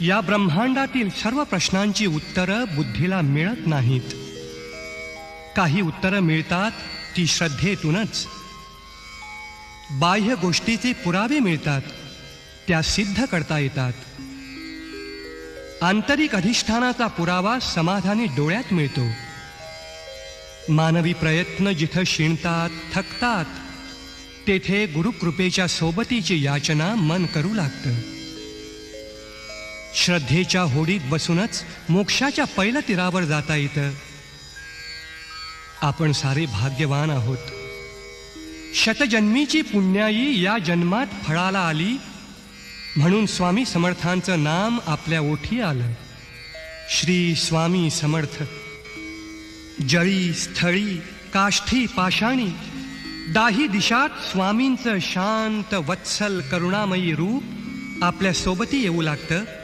या ब्रह्मांडातील सर्व प्रश्नांची उत्तरं बुद्धीला मिळत नाहीत. काही उत्तरं मिळतात ती श्रद्धेतूनच. बाह्य गोष्टीचे पुरावे मिळतात, त्या सिद्ध करता येतात. आंतरिक अधिष्ठानाचा पुरावा समाधानी डोळ्यात मिळतो. मानवी प्रयत्न जिथं शिणतात, थकतात, तेथे गुरुकृपेच्या सोबतीची याचना मन करू लागतं. श्रद्धेच्या होडीत बसूनच मोक्षाच्या पहिल्या तीरावर जाता येतं. आपण सारे भाग्यवान आहोत. शतजन्मीची पुण्याई या जन्मात फळाला आली, म्हणून स्वामी समर्थांचं नाम आपल्या ओठी आलं. श्री स्वामी समर्थ. जळी स्थळी काष्ठी पाषाणी दाही दिशात स्वामींचं शांत वत्सल करुणामयी रूप आपल्या सोबती येऊ लागतं.